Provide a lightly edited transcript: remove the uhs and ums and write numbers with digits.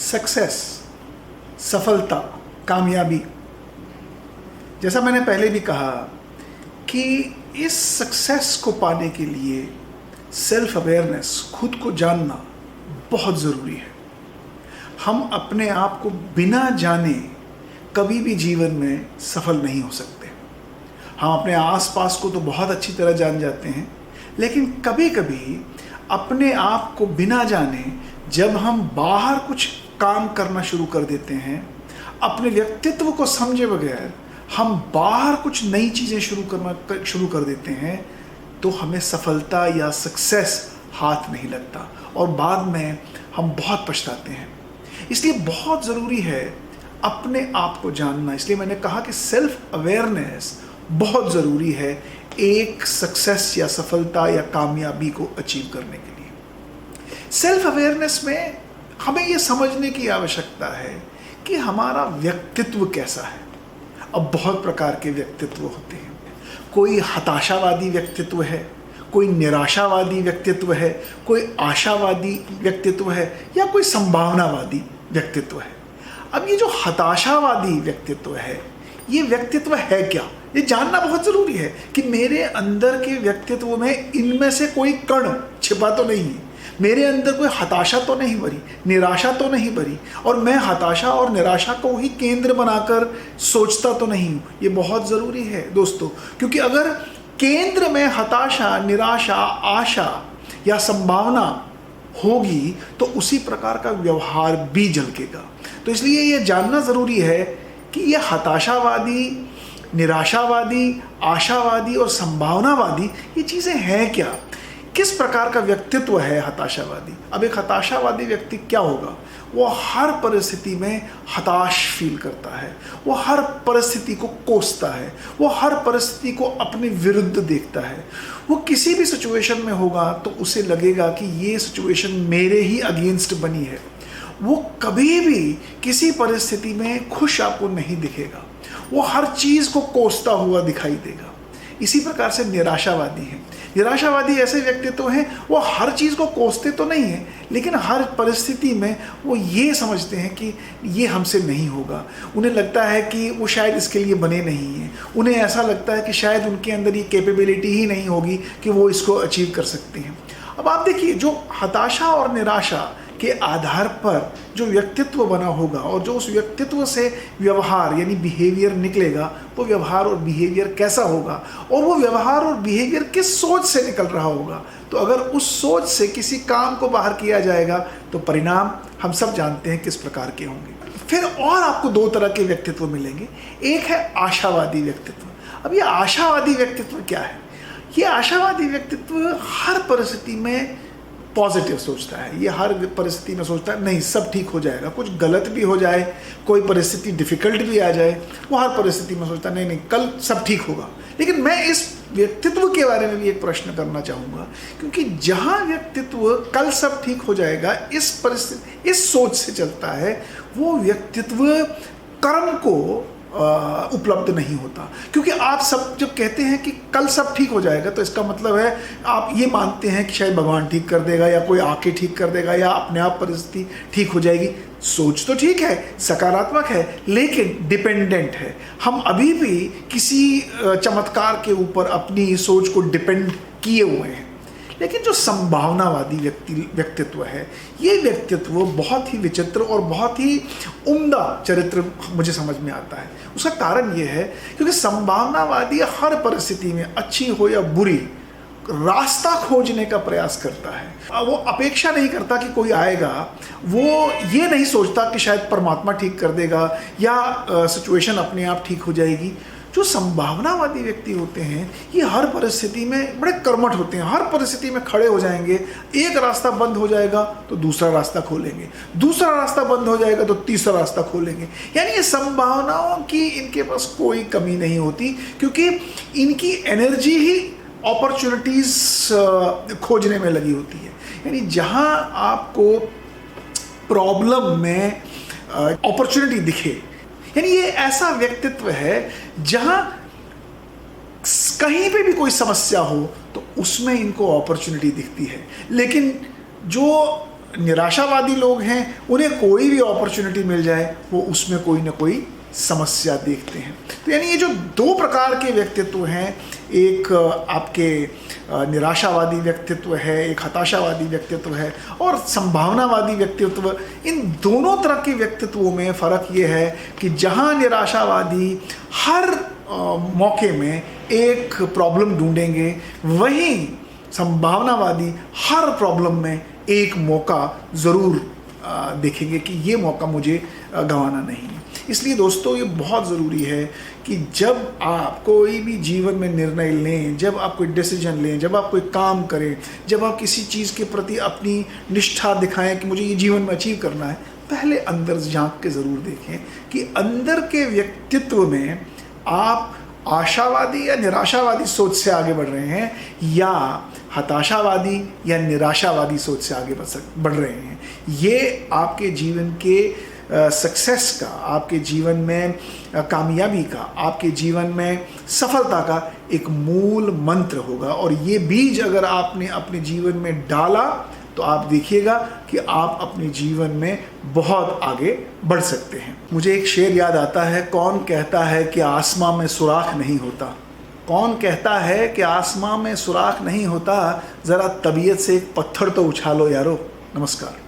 Success, सफलता, कामयाबी, जैसा मैंने पहले भी कहा कि इस सक्सेस को पाने के लिए सेल्फ अवेयरनेस, खुद को जानना बहुत ज़रूरी है। हम अपने आप को बिना जाने कभी भी जीवन में सफल नहीं हो सकते। हम अपने आसपास को तो बहुत अच्छी तरह जान जाते हैं, लेकिन कभी कभी अपने आप को बिना जाने जब हम बाहर कुछ काम करना शुरू कर देते हैं, अपने व्यक्तित्व को समझे बगैर हम बाहर कुछ नई चीज़ें शुरू कर देते हैं, तो हमें सफलता या सक्सेस हाथ नहीं लगता और बाद में हम बहुत पछताते हैं। इसलिए बहुत ज़रूरी है अपने आप को जानना। इसलिए मैंने कहा कि सेल्फ अवेयरनेस बहुत ज़रूरी है एक सक्सेस या सफलता या कामयाबी को अचीव करने के लिए। सेल्फ अवेयरनेस में हमें ये समझने की आवश्यकता है कि हमारा व्यक्तित्व कैसा है। अब बहुत प्रकार के व्यक्तित्व होते हैं। कोई हताशावादी व्यक्तित्व है, कोई निराशावादी व्यक्तित्व है, कोई आशावादी व्यक्तित्व है, या कोई संभावनावादी व्यक्तित्व है। अब ये जो हताशावादी व्यक्तित्व है, ये व्यक्तित्व है क्या, ये जानना बहुत ज़रूरी है कि मेरे अंदर के व्यक्तित्व में इनमें से कोई कण छिपा तो नहीं है। मेरे अंदर कोई हताशा तो नहीं भरी, निराशा तो नहीं भरी, और मैं हताशा और निराशा को ही केंद्र बनाकर सोचता तो नहीं हूँ। ये बहुत ज़रूरी है दोस्तों, क्योंकि अगर केंद्र में हताशा, निराशा, आशा या संभावना होगी तो उसी प्रकार का व्यवहार भी झलकेगा। तो इसलिए ये जानना ज़रूरी है कि ये हताशावादी, निराशावादी, आशावादी और संभावनावादी ये चीज़ें हैं क्या, किस प्रकार का व्यक्तित्व है हताशावादी। अब एक हताशावादी व्यक्ति क्या होगा, वो हर परिस्थिति में हताश फील करता है, वो हर परिस्थिति को कोसता है, वो हर परिस्थिति को अपने विरुद्ध देखता है। वो किसी भी सिचुएशन में होगा तो उसे लगेगा कि ये सिचुएशन मेरे ही अगेंस्ट बनी है। वो कभी भी किसी परिस्थिति में खुश आपको नहीं दिखेगा, वो हर चीज़ को कोसता हुआ दिखाई देगा। इसी प्रकार से निराशावादी है। निराशावादी ऐसे व्यक्तित्व हैं, वो हर चीज़ को कोसते तो नहीं हैं, लेकिन हर परिस्थिति में वो ये समझते हैं कि ये हमसे नहीं होगा। उन्हें लगता है कि वो शायद इसके लिए बने नहीं हैं। उन्हें ऐसा लगता है कि शायद उनके अंदर ये कैपेबिलिटी ही नहीं होगी कि वो इसको अचीव कर सकते हैं। अब आप देखिए, जो हताशा और निराशा के आधार पर जो व्यक्तित्व बना होगा और जो उस व्यक्तित्व से व्यवहार यानी बिहेवियर निकलेगा, वो व्यवहार और बिहेवियर कैसा होगा और वो व्यवहार और बिहेवियर किस सोच से निकल रहा होगा। तो अगर उस सोच से किसी काम को बाहर किया जाएगा तो परिणाम हम सब जानते हैं किस प्रकार के होंगे। फिर और आपको दो तरह के व्यक्तित्व मिलेंगे। एक है आशावादी व्यक्तित्व। अब ये आशावादी व्यक्तित्व क्या है? ये आशावादी व्यक्तित्व हर परिस्थिति में पॉजिटिव सोचता है। ये हर परिस्थिति में सोचता है नहीं, सब ठीक हो जाएगा, कुछ गलत भी हो जाए, कोई परिस्थिति डिफ़िकल्ट भी आ जाए, वो हर परिस्थिति में सोचता है नहीं नहीं कल सब ठीक होगा। लेकिन मैं इस व्यक्तित्व के बारे में भी एक प्रश्न करना चाहूँगा, क्योंकि जहाँ व्यक्तित्व कल सब ठीक हो जाएगा इस परिस्थिति, इस सोच से चलता है, वो व्यक्तित्व कर्म को उपलब्ध नहीं होता। क्योंकि आप सब जब कहते हैं कि कल सब ठीक हो जाएगा, तो इसका मतलब है आप ये मानते हैं कि शायद भगवान ठीक कर देगा या कोई आके ठीक कर देगा या अपने आप परिस्थिति ठीक हो जाएगी। सोच तो ठीक है, सकारात्मक है, लेकिन डिपेंडेंट है। हम अभी भी किसी चमत्कार के ऊपर अपनी सोच को डिपेंड किए हुए हैं। लेकिन जो संभावनावादी व्यक्तित्व है, ये व्यक्तित्व बहुत ही विचित्र और बहुत ही उम्दा चरित्र मुझे समझ में आता है। उसका कारण ये है क्योंकि संभावनावादी हर परिस्थिति में, अच्छी हो या बुरी, रास्ता खोजने का प्रयास करता है। वो अपेक्षा नहीं करता कि कोई आएगा, वो ये नहीं सोचता कि शायद परमात्मा ठीक कर देगा या सिचुएशन अपने आप ठीक हो जाएगी। जो संभावनावादी व्यक्ति होते हैं, ये हर परिस्थिति में बड़े कर्मठ होते हैं, हर परिस्थिति में खड़े हो जाएंगे। एक रास्ता बंद हो जाएगा तो दूसरा रास्ता खोलेंगे, दूसरा रास्ता बंद हो जाएगा तो तीसरा रास्ता खोलेंगे। यानी ये संभावनाओं की इनके पास कोई कमी नहीं होती, क्योंकि इनकी एनर्जी ही अपॉर्चुनिटीज़ खोजने में लगी होती है। यानी जहाँ आपको प्रॉब्लम में अपॉर्चुनिटी दिखे, यानी ये ऐसा व्यक्तित्व है जहां कहीं पे भी कोई समस्या हो तो उसमें इनको अपॉर्चुनिटी दिखती है। लेकिन जो निराशावादी लोग हैं उन्हें कोई भी अपॉर्चुनिटी मिल जाए वो उसमें कोई ना कोई समस्या देखते हैं। तो यानी ये जो दो प्रकार के व्यक्तित्व हैं, एक आपके निराशावादी व्यक्तित्व है, एक हताशावादी व्यक्तित्व है और संभावनावादी व्यक्तित्व, इन दोनों तरह के व्यक्तित्वों में फ़र्क ये है कि जहाँ निराशावादी हर मौके में एक प्रॉब्लम ढूंढेंगे, वहीं संभावनावादी हर प्रॉब्लम में एक मौका ज़रूर देखेंगे कि ये मौका मुझे गंवाना नहीं है। इसलिए दोस्तों ये बहुत ज़रूरी है कि जब आप कोई भी जीवन में निर्णय लें, जब आप कोई डिसीजन लें, जब आप कोई काम करें, जब आप किसी चीज़ के प्रति अपनी निष्ठा दिखाएं कि मुझे ये जीवन में अचीव करना है, पहले अंदर झांक के ज़रूर देखें कि अंदर के व्यक्तित्व में आप आशावादी या निराशावादी सोच से आगे बढ़ रहे हैं या हताशावादी या निराशावादी सोच से आगे बढ़ रहे हैं। ये आपके जीवन के सक्सेस का, आपके जीवन में कामयाबी का, आपके जीवन में सफलता का एक मूल मंत्र होगा। और ये बीज अगर आपने अपने जीवन में डाला तो आप देखिएगा कि आप अपने जीवन में बहुत आगे बढ़ सकते हैं। मुझे एक शेर याद आता है, कौन कहता है कि आसमां में सुराख नहीं होता, कौन कहता है कि आसमां में सुराख नहीं होता, ज़रा तबीयत से एक पत्थर तो उछालो यारो। नमस्कार।